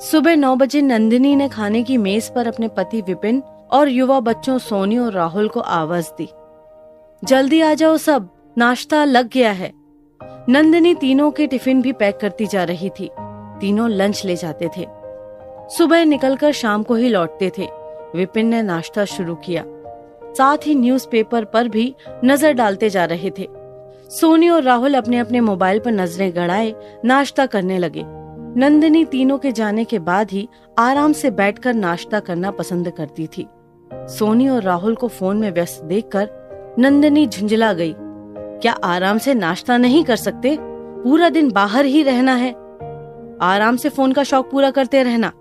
सुबह 9 बजे नंदिनी ने खाने की मेज पर अपने पति विपिन और युवा बच्चों सोनी और राहुल को आवाज दी। जल्दी आ जाओ सब, नाश्ता लग गया है। नंदिनी तीनों के टिफिन भी पैक करती जा रही थी। तीनों लंच ले जाते थे। सुबह निकलकर शाम को ही लौटते थे। विपिन ने नाश्ता शुरू किया, साथ ही न्यूज़पेपर पर भी नजर डालते जा रहे थे। सोनी और राहुल अपने अपने मोबाइल पर नजरें गड़ाए नाश्ता करने लगे। नंदिनी तीनों के जाने के बाद ही आराम से बैठकर नाश्ता करना पसंद करती थी। सोनी और राहुल को फोन में व्यस्त देखकर नंदिनी झुंझला गई। क्या आराम से नाश्ता नहीं कर सकते? पूरा दिन बाहर ही रहना है, आराम से फोन का शौक पूरा करते रहना।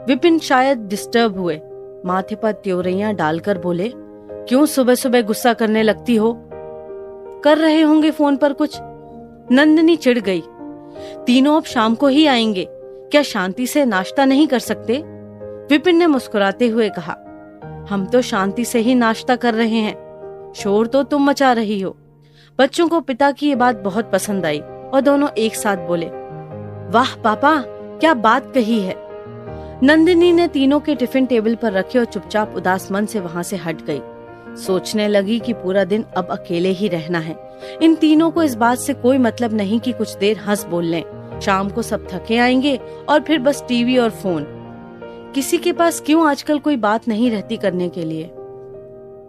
विपिन शायद डिस्टर्ब हुए, माथे पर त्योरियां डालकर बोले, क्यों सुबह सुबह गुस्सा करने लगती हो? कर रहे होंगे फोन पर कुछ। नंदिनी चिढ़ गई। तीनों अब शाम को ही आएंगे, क्या शांति से नाश्ता नहीं कर सकते? विपिन ने मुस्कुराते हुए कहा, हम तो शांति से ही नाश्ता कर रहे हैं, शोर तो तुम मचा रही हो। बच्चों को पिता की ये बात बहुत पसंद आई और दोनों एक साथ बोले, वाह पापा, क्या बात कही है। नंदिनी ने तीनों के टिफिन टेबल पर रखे और चुपचाप उदास मन से वहां से हट गई। सोचने लगी कि पूरा दिन अब अकेले ही रहना है। इन तीनों को इस बात से कोई मतलब नहीं कि कुछ देर हंस बोल लें। शाम को सब थके आएंगे और फिर बस टीवी और फोन। किसी के पास क्यों आजकल कोई बात नहीं रहती करने के लिए।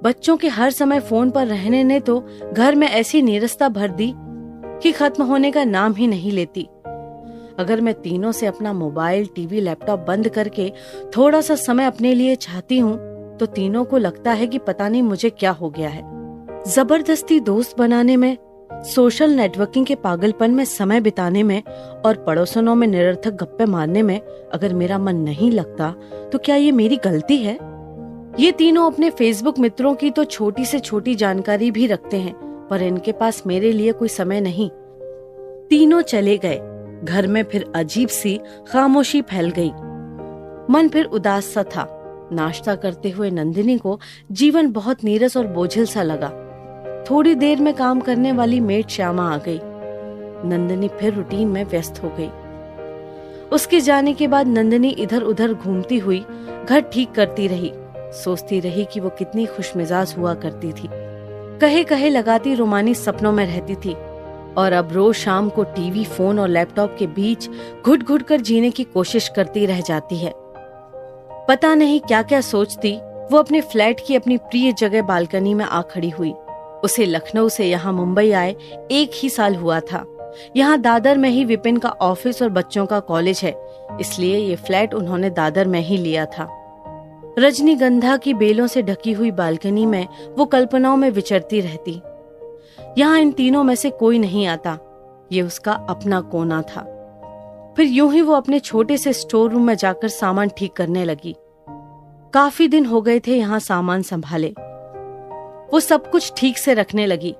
बच्चों के हर समय फोन पर रहने ने तो घर में ऐसी नीरसता भर दी कि खत्म होने का नाम ही नहीं लेती। अगर मैं तीनों से अपना मोबाइल, टीवी, लैपटॉप बंद करके थोड़ा सा समय अपने लिए चाहती हूँ तो तीनों को लगता है कि पता नहीं मुझे क्या हो गया है। जबरदस्ती दोस्त बनाने में, सोशल नेटवर्किंग के पागलपन में समय बिताने में और पड़ोसनों में निरर्थक गप्पे मारने में अगर मेरा मन नहीं लगता तो क्या ये मेरी गलती है? ये तीनों अपने फेसबुक मित्रों की तो छोटी से छोटी जानकारी भी रखते हैं, पर इनके पास मेरे लिए कोई समय नहीं। तीनों चले गए। घर में फिर अजीब सी खामोशी फैल गई। मन फिर उदास सा था। नाश्ता करते हुए नंदिनी को जीवन बहुत नीरस और बोझिल सा लगा। थोड़ी देर में काम करने वाली मेड श्यामा आ गई। नंदिनी फिर रूटीन में व्यस्त हो गई। उसके जाने के बाद नंदिनी इधर उधर घूमती हुई घर ठीक करती रही। सोचती रही कि वो कितनी खुशमिजाज हुआ करती थी। कहे कहे लगाती रोमानी सपनों में रहती थी और अब रोज शाम को टीवी, फोन और लैपटॉप के बीच घुट घुट कर जीने की कोशिश करती रह जाती है। पता नहीं क्या क्या सोचती वो अपने फ्लैट की अपनी प्रिय जगह बालकनी में आ खड़ी हुई। उसे लखनऊ से यहाँ मुंबई आए 1 ही साल हुआ था। यहाँ दादर में ही विपिन का ऑफिस और बच्चों का कॉलेज है, इसलिए ये फ्लैट उन्होंने दादर में ही लिया था। रजनीगंधा की बेलों से ढकी हुई बालकनी में वो कल्पनाओं में विचरती रहती। यहाँ इन तीनों में से कोई नहीं आता, ये उसका अपना कोना था। फिर यूं ही वो अपने छोटे से स्टोर रूम में जाकर सामान ठीक करने लगी। काफी दिन हो गए थे यहाँ सामान संभाले। वो सब कुछ ठीक से रखने लगी।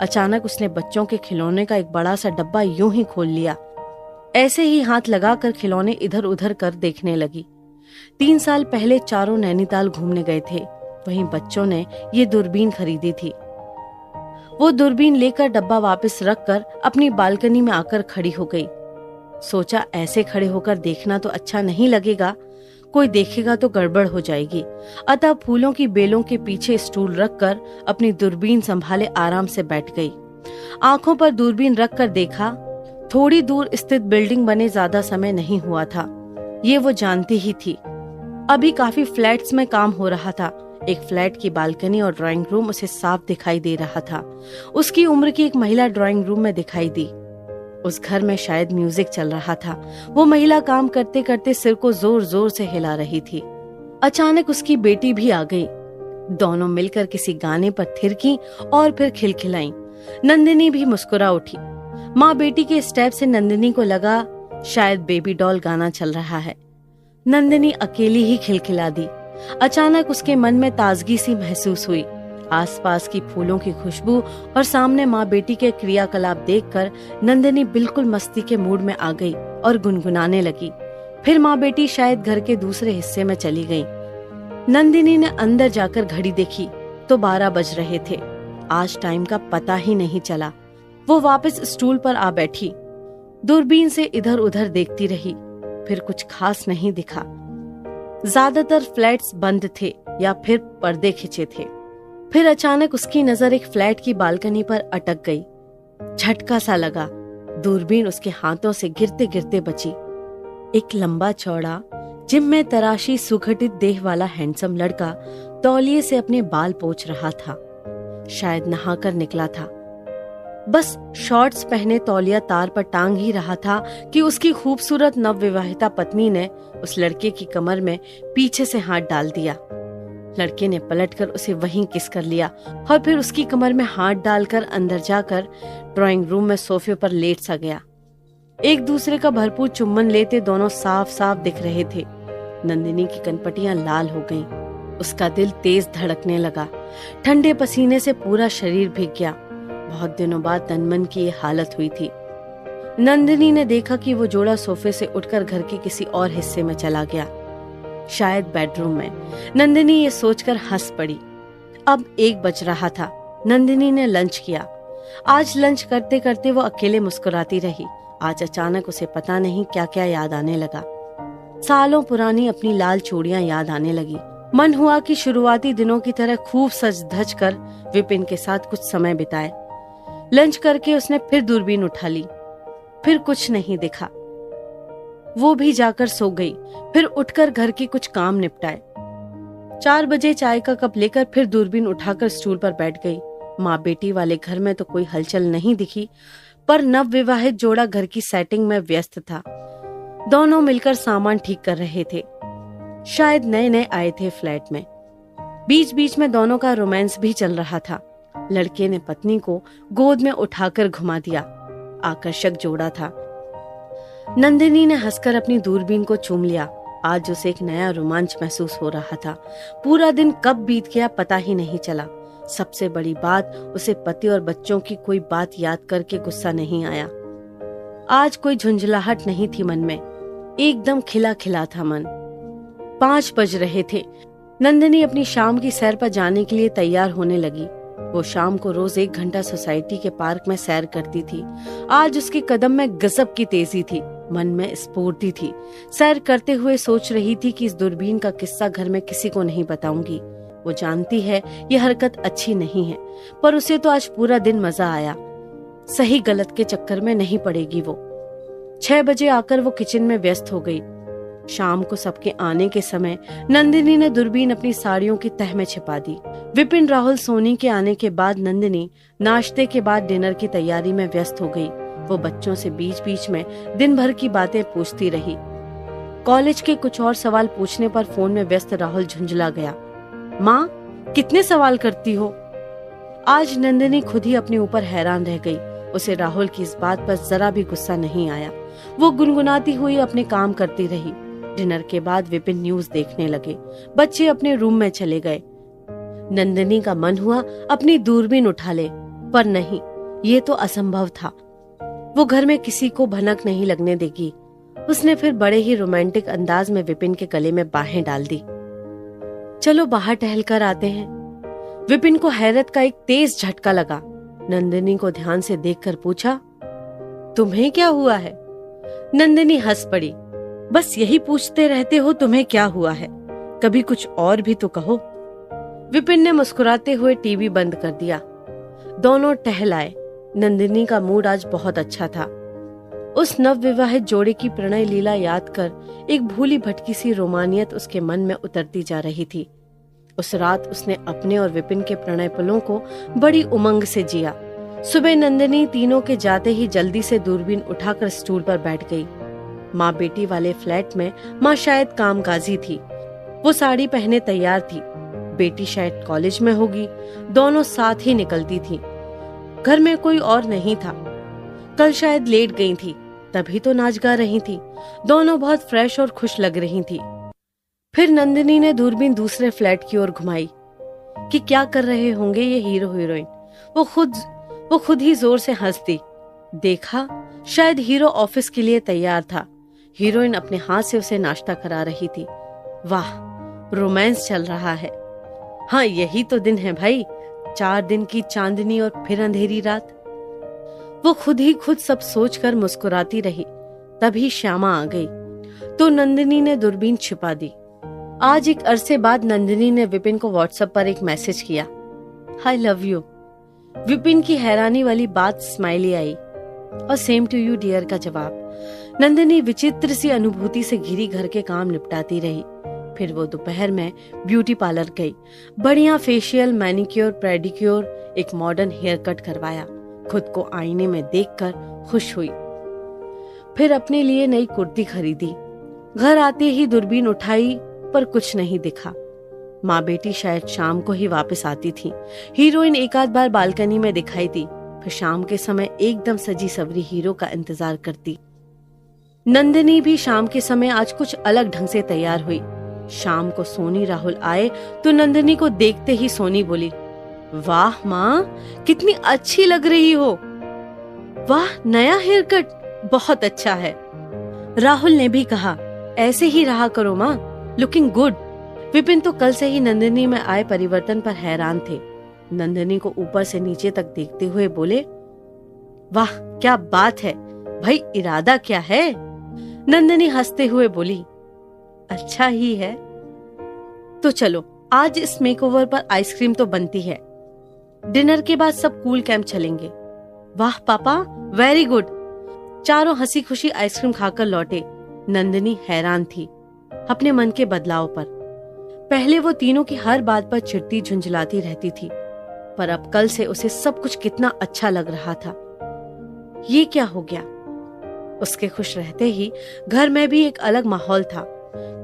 अचानक उसने बच्चों के खिलौने का एक बड़ा सा डब्बा यूं ही खोल लिया। ऐसे ही हाथ लगाकर खिलौने इधर उधर कर देखने लगी। 3 साल पहले चारों नैनीताल घूमने गए थे, वहीं बच्चों ने ये दूरबीन खरीदी थी। वो दूरबीन लेकर डब्बा वापस रखकर अपनी बालकनी में आकर खड़ी हो गई। सोचा ऐसे खड़े होकर देखना तो अच्छा नहीं लगेगा, कोई देखेगा तो गड़बड़ हो जाएगी। अतः फूलों की बेलों के पीछे स्टूल रखकर अपनी दूरबीन संभाले आराम से बैठ गई। आंखों पर दूरबीन रखकर देखा। थोड़ी दूर स्थित बिल्डिंग बने ज्यादा समय नहीं हुआ था, ये वो जानती ही थी। अभी काफी फ्लैट्स में काम हो रहा था। एक फ्लैट की बालकनी और ड्राइंग रूम उसे साफ दिखाई दे रहा था। उसकी उम्र की एक महिला ड्राइंग रूम में दिखाई दी। उस घर में शायद म्यूजिक चल रहा था। वो महिला काम करते करते सिर को जोर जोर से हिला रही थी। अचानक उसकी बेटी भी आ गई। दोनों मिलकर किसी गाने पर थिरकी और फिर खिलखिलाई। नंदिनी भी मुस्कुरा उठी। माँ बेटी के स्टेप से नंदिनी को लगा शायद बेबी डॉल गाना चल रहा है। नंदिनी अकेली ही खिलखिला दी। अचानक उसके मन में ताजगी सी महसूस हुई। आसपास की फूलों की खुशबू और सामने माँ बेटी के क्रियाकलाप देखकर नंदिनी बिल्कुल मस्ती के मूड में आ गई और गुनगुनाने लगी। फिर माँ बेटी शायद घर के दूसरे हिस्से में चली गईं। नंदिनी ने अंदर जाकर घड़ी देखी तो 12 बज रहे थे। आज टाइम का पता ही नहीं चला। वो वापस स्टूल पर आ बैठी, दूरबीन से इधर उधर देखती रही, फिर कुछ खास नहीं दिखा। ज्यादातर फ्लैट्स बंद थे या फिर पर्दे खिंचे थे। फिर अचानक उसकी नजर एक फ्लैट की बालकनी पर अटक गई। झटका सा लगा, दूरबीन उसके हाथों से गिरते गिरते बची। एक लंबा चौड़ा जिम में तराशी सुगठित देह वाला हैंडसम लड़का तौलिए से अपने बाल पोंछ रहा था। शायद नहाकर निकला था। बस शॉर्ट्स पहने तौलिया तार पर टांग ही रहा था कि उसकी खूबसूरत नवविवाहिता पत्नी ने उस लड़के की कमर में पीछे से हाथ डाल दिया। लड़के ने पलटकर उसे वहीं किस कर लिया और फिर उसकी कमर में हाथ डालकर अंदर जाकर ड्राइंग रूम में सोफे पर लेट सा गया। एक दूसरे का भरपूर चुम्बन लेते दोनों साफ साफ दिख रहे थे। नंदिनी की कनपटियां लाल हो गईं। उसका दिल तेज धड़कने लगा। ठंडे पसीने से पूरा शरीर भीग गया। बहुत दिनों बाद तनमन की ये हालत हुई थी। नंदिनी ने देखा कि वो जोड़ा सोफे से उठकर घर के किसी और हिस्से में चला गया, शायद बेडरूम में। नंदिनी ये सोचकर हंस पड़ी। अब 1 बज रहा था। नंदिनी ने लंच किया। आज लंच करते करते वो अकेले मुस्कुराती रही। आज अचानक उसे पता नहीं क्या क्या याद आने लगा। सालों पुरानी अपनी लाल चूड़ियां याद आने लगी। मन हुआ कि शुरुआती दिनों की तरह खूब सज धज कर विपिन के साथ कुछ समय बिताए। लंच करके उसने फिर दूरबीन उठा ली, फिर कुछ नहीं दिखा। वो भी जाकर सो गई। फिर उठकर घर के कुछ काम निपटाए। 4 बजे चाय का कप लेकर फिर दूरबीन उठाकर स्टूल पर बैठ गई। माँ बेटी वाले घर में तो कोई हलचल नहीं दिखी, पर नवविवाहित जोड़ा घर की सेटिंग में व्यस्त था। दोनों मिलकर सामान ठीक कर रहे थे। शायद नए नए आए थे फ्लैट में। बीच बीच में दोनों का रोमांस भी चल रहा था। लड़के ने पत्नी को गोद में उठाकर घुमा दिया। आकर्षक जोड़ा था। नंदिनी ने हंसकर अपनी दूरबीन को चूम लिया। आज उसे एक नया रोमांच महसूस हो रहा था। पूरा दिन कब बीत गया पता ही नहीं चला। सबसे बड़ी बात, उसे पति और बच्चों की कोई बात याद करके गुस्सा नहीं आया। आज कोई झुंझलाहट नहीं थी मन में। एकदम खिला खिला था मन। 5 बज रहे थे। नंदिनी अपनी शाम की सैर पर जाने के लिए तैयार होने लगी। वो शाम को रोज 1 घंटा सोसाइटी के पार्क में सैर करती थी। आज उसके कदम में गजब की तेजी थी, मन में स्फूर्ति थी। सैर करते हुए सोच रही थी कि इस दूरबीन का किस्सा घर में किसी को नहीं बताऊंगी। वो जानती है ये हरकत अच्छी नहीं है, पर उसे तो आज पूरा दिन मजा आया। सही गलत के चक्कर में नहीं पड़ेगी वो। 6 बजे आकर वो किचन में व्यस्त हो गई। शाम को सबके आने के समय नंदिनी ने दूरबीन अपनी साड़ियों की तह में छिपा दी। विपिन, राहुल, सोनी के आने के बाद नंदिनी नाश्ते के बाद डिनर की तैयारी में व्यस्त हो गई। वो बच्चों से बीच बीच में दिन भर की बातें पूछती रही। कॉलेज के कुछ और सवाल पूछने पर फोन में व्यस्त राहुल झुंझला गया। माँ, कितने सवाल करती हो? आज नंदिनी खुद ही अपने ऊपर हैरान रह गई। उसे राहुल की इस बात पर जरा भी गुस्सा नहीं आया। वो गुनगुनाती हुई अपने काम करती रही। डिनर के बाद विपिन न्यूज देखने लगे। बच्चे अपने रूम में चले गए। नंदिनी का मन हुआ अपनी दूरबीन उठा ले, पर नहीं, ये तो असंभव था। वो घर में किसी को भनक नहीं लगने देगी। उसने फिर बड़े ही रोमांटिक अंदाज में विपिन के गले में बाहें डाल दी। चलो बाहर टहल कर आते हैं। विपिन को हैरत का एक तेज झटका लगा। नंदिनी को ध्यान से देखकर पूछा, तुम्हें क्या हुआ है? नंदिनी हंस पड़ी। बस यही पूछते रहते हो तुम्हें क्या हुआ है, कभी कुछ और भी तो कहो। विपिन ने मुस्कुराते हुए टीवी बंद कर दिया। दोनों टहल आए। नंदिनी का मूड आज बहुत अच्छा था। उस नवविवाहित जोड़े की प्रणय लीला याद कर एक भूली भटकी सी रोमानियत उसके मन में उतरती जा रही थी। उस रात उसने अपने और विपिन के प्रणय पलों को बड़ी उमंग से जिया। सुबह नंदिनी तीनों के जाते ही जल्दी से दूरबीन उठाकर स्टूल पर बैठ गई। माँ बेटी वाले फ्लैट में माँ शायद कामकाजी थी। वो साड़ी पहने तैयार थी। बेटी शायद कॉलेज में होगी। दोनों साथ ही निकलती थी। घर में कोई और नहीं था। कल शायद लेट गई थी, तभी तो नाच गा रही थी। दोनों बहुत फ्रेश और खुश लग रही थी। फिर नंदिनी ने दूरबीन दूसरे फ्लैट की ओर घुमाई कि क्या कर रहे होंगे ये हीरो हीरोइन। वो खुद ही जोर से हंस दी। देखा, शायद हीरो ऑफिस के लिए तैयार था। हीरोइन अपने हाथ से उसे नाश्ता करा रही थी। वाह, रोमांस चल रहा है। हाँ, यही तो दिन है भाई, 4 दिन की चांदनी और फिर अंधेरी रात। वो खुद ही खुद सब सोचकर मुस्कुराती रही। तभी श्यामा आ गई तो नंदिनी ने दूरबीन छिपा दी। आज एक अरसे बाद नंदिनी ने विपिन को व्हाट्सएप पर एक मैसेज किया, आई लव यू। विपिन की हैरानी वाली बात स्माइली आई और सेम टू यू डियर का जवाब। नंदिनी विचित्र सी अनुभूति से घिरी घर के काम निपटाती रही। फिर वो दोपहर में ब्यूटी पार्लर गई। बढ़िया फेशियल, मैनिक्योर, पेडिक्योर, एक मॉडर्न हेयर कट करवाया। खुद को आईने में देखकर खुश हुई। फिर अपने लिए नई कुर्ती खरीदी। घर आते ही दूरबीन उठाई पर कुछ नहीं दिखा। माँ बेटी शायद शाम को ही वापस आती थी। हीरोइन एक आध बार बालकनी में दिखाई दी, फिर शाम के समय एकदम सजी सवरी हीरो का इंतजार करती। नंदिनी भी शाम के समय आज कुछ अलग ढंग से तैयार हुई। शाम को सोनी राहुल आए तो नंदिनी को देखते ही सोनी बोली, वाह माँ, कितनी अच्छी लग रही हो। वाह, नया हेयर कट बहुत अच्छा है। राहुल ने भी कहा, ऐसे ही रहा करो माँ, लुकिंग गुड। विपिन तो कल से ही नंदिनी में आए परिवर्तन पर हैरान थे। नंदिनी को ऊपर से नीचे तक देखते हुए बोले, वाह क्या बात है भाई, इरादा क्या है। नंदिनी हंसते हुए बोली, अच्छा ही है। तो चलो आज इस मेकओवर पर आइसक्रीम तो बनती है। डिनर के बाद सब कूल कैंप चलेंगे। वाह पापा, वेरी गुड। चारों हंसी खुशी आइसक्रीम खाकर लौटे। नंदिनी हैरान थी अपने मन के बदलाव पर। पहले वो तीनों की हर बात पर चिढ़ती झुंझलाती रहती थी, पर अब कल से उसे सब कुछ कितना अच्छा लग रहा था। ये क्या हो गया? उसके खुश रहते ही घर में भी एक अलग माहौल था।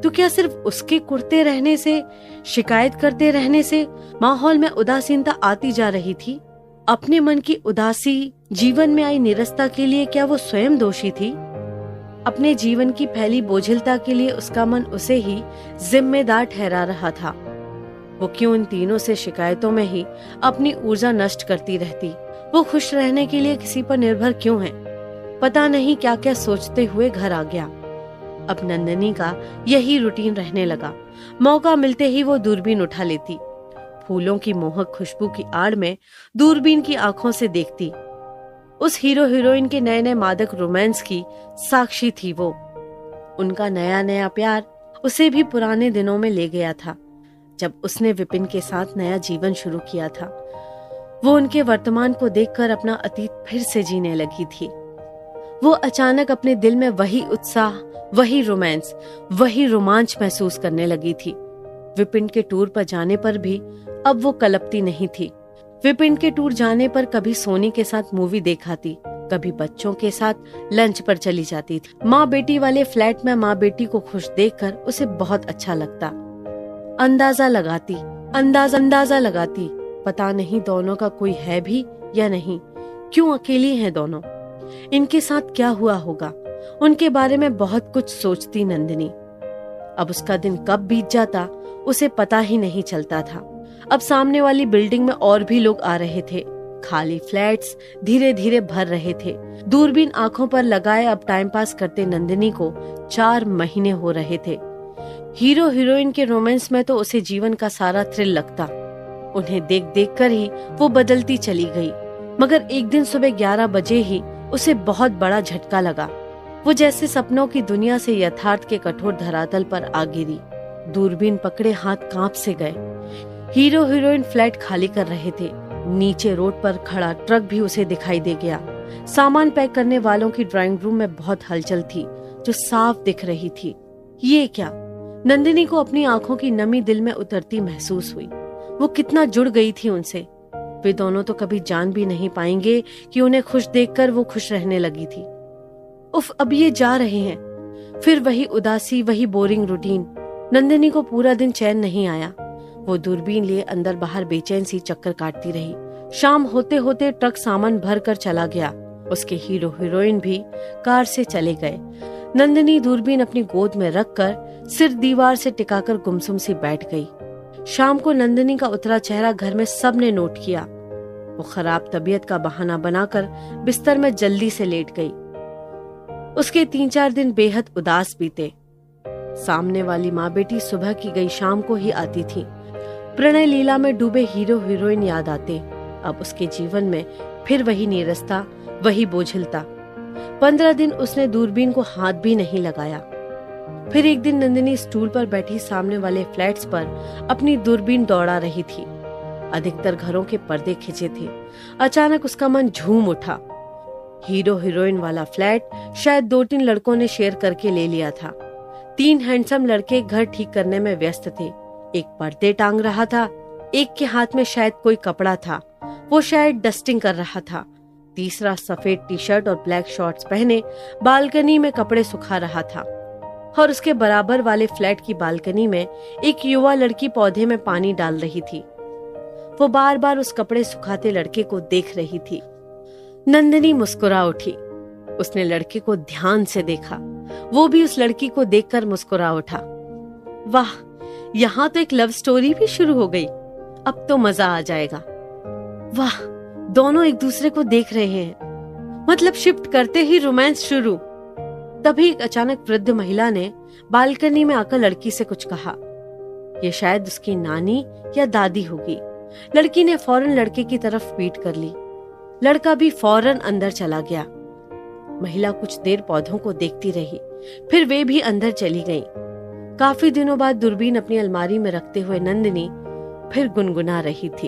तो क्या सिर्फ उसके कुर्ते रहने से, शिकायत करते रहने से माहौल में उदासीनता आती जा रही थी? अपने मन की उदासी, जीवन में आई निरस्ता के लिए क्या वो स्वयं दोषी थी? अपने जीवन की फैली बोझिलता के लिए उसका मन उसे ही जिम्मेदार ठहरा रहा था। वो क्यों इन तीनों से शिकायतों में ही अपनी ऊर्जा नष्ट करती रहती? वो खुश रहने के लिए किसी पर निर्भर क्यों है? पता नहीं क्या क्या सोचते हुए घर आ गया। अब नंदिनी का यही रूटीन रहने लगा। मौका मिलते ही वो दूरबीन उठा लेती। फूलों की मोहक खुशबू की आड़ में दूरबीन की आंखों से देखती। उस हीरो हीरोइन के नए नए मादक रोमांस की साक्षी थी वो। उनका नया नया प्यार उसे भी पुराने दिनों में ले गया था, जब उसने विपिन के साथ नया जीवन शुरू किया था। वो उनके वर्तमान को देखकर अपना अतीत फिर से जीने लगी थी। वो अचानक अपने दिल में वही उत्साह, वही रोमांस, वही रोमांच महसूस करने लगी थी। विपिन के टूर पर जाने पर भी अब वो कलपती नहीं थी। विपिन के टूर जाने पर कभी सोनी के साथ मूवी देखाती, कभी बच्चों के साथ लंच पर चली जाती थी। माँ बेटी वाले फ्लैट में माँ बेटी को खुश देखकर उसे बहुत अच्छा लगता। अंदाजा लगाती पता नहीं दोनों का कोई है भी या नहीं, क्यों अकेली हैं दोनों, इनके साथ क्या हुआ होगा। उनके बारे में बहुत कुछ सोचती नंदिनी। अब उसका दिन कब बीत जाता उसे पता ही नहीं चलता था। अब सामने वाली बिल्डिंग में और भी लोग आ रहे थे। खाली फ्लैट्स धीरे धीरे भर रहे थे। दूरबीन आंखों पर लगाए अब टाइम पास करते नंदिनी को 4 महीने हो रहे थे। हीरो हीरोइन के रोमांस में तो उसे जीवन का सारा थ्रिल लगता। उन्हें देख देख कर ही वो बदलती चली गई। मगर एक दिन सुबह 11 बजे ही उसे बहुत बड़ा झटका लगा। वो जैसे सपनों की दुनिया से यथार्थ के कठोर धरातल पर आ गिरी। दूरबीन पकड़े हाथ कांप से गए। हीरो हीरोइन फ्लैट खाली कर रहे थे। नीचे रोड पर खड़ा ट्रक भी उसे दिखाई दे गया। सामान पैक करने वालों की ड्राइंग रूम में बहुत हलचल थी, जो साफ दिख रही थी। ये क्या? नंदिनी को अपनी आंखों की नमी दिल में उतरती महसूस हुई। वो कितना जुड़ गई थी उनसे। वे दोनों तो कभी जान भी नहीं पाएंगे कि उन्हें खुश देखकर वो खुश रहने लगी थी। उफ, अब ये जा रहे हैं। फिर वही उदासी, वही बोरिंग रूटीन। नंदिनी को पूरा दिन चैन नहीं आया। वो दूरबीन लिए अंदर बाहर बेचैन सी चक्कर काटती रही। शाम होते होते ट्रक सामान भर कर चला गया। उसके हीरो हीरोइन भी कार से चले गए। नंदिनी दूरबीन अपनी गोद में रखकर सिर दीवार से टिकाकर गुमसुम सी बैठ गई। शाम को नंदिनी का उतरा चेहरा घर में सबने नोट किया। वो खराब तबीयत का बहाना बनाकर बिस्तर में जल्दी से लेट गई। उसके 3-4 दिन बेहद उदास बीते। सामने वाली माँ बेटी सुबह की गई शाम को ही आती थी। प्रणय लीला में डूबे हीरो हीरोइन याद आते। अब उसके जीवन में फिर वही नीरसता, वही बोझिलता। 15 दिन उसने दूरबीन को हाथ भी नहीं लगाया। फिर एक दिन नंदिनी स्टूल पर बैठी सामने वाले फ्लैट्स पर अपनी दूरबीन दौड़ा रही थी। अधिकतर घरों के पर्दे खिंचे थे। अचानक उसका मन झूम उठा। हीरो हीरोइन वाला फ्लैट शायद 2-3 लड़कों ने शेयर करके ले लिया था। 3 हैंडसम लड़के घर ठीक करने में व्यस्त थे। एक पर्दे टांग रहा था, एक के हाथ में शायद कोई कपड़ा था, वो शायद डस्टिंग कर रहा था। तीसरा सफेद टी शर्ट और ब्लैक शॉर्ट्स पहने बालकनी में कपड़े सुखा रहा था। और उसके बराबर वाले फ्लैट की बालकनी में एक युवा लड़की पौधे में पानी डाल रही थी। वो बार बार उस कपड़े सुखाते लड़के को देख रही थी। नंदिनी मुस्कुरा उठी। उसने लड़के को ध्यान से देखा। वो भी उस लड़की को देखकर मुस्कुरा उठा। वाह, यहाँ तो एक लव स्टोरी भी शुरू हो गई। अब तो मजा आ जाएगा। वाह, दोनों एक दूसरे को देख रहे हैं, मतलब शिफ्ट करते ही रोमांस शुरू। तभी अचानक वृद्ध महिला ने बालकनी में आकर लड़की से कुछ कहा। ये शायद उसकी नानी या दादी होगी। लड़की ने फौरन लड़के की तरफ पीठ कर ली। लड़का भी फौरन अंदर चला गया। महिला कुछ देर पौधों को देखती रही, फिर वे भी अंदर चली गईं। काफी दिनों बाद दूरबीन अपनी अलमारी में रखते हुए नंदिनी फिर गुनगुना रही थी।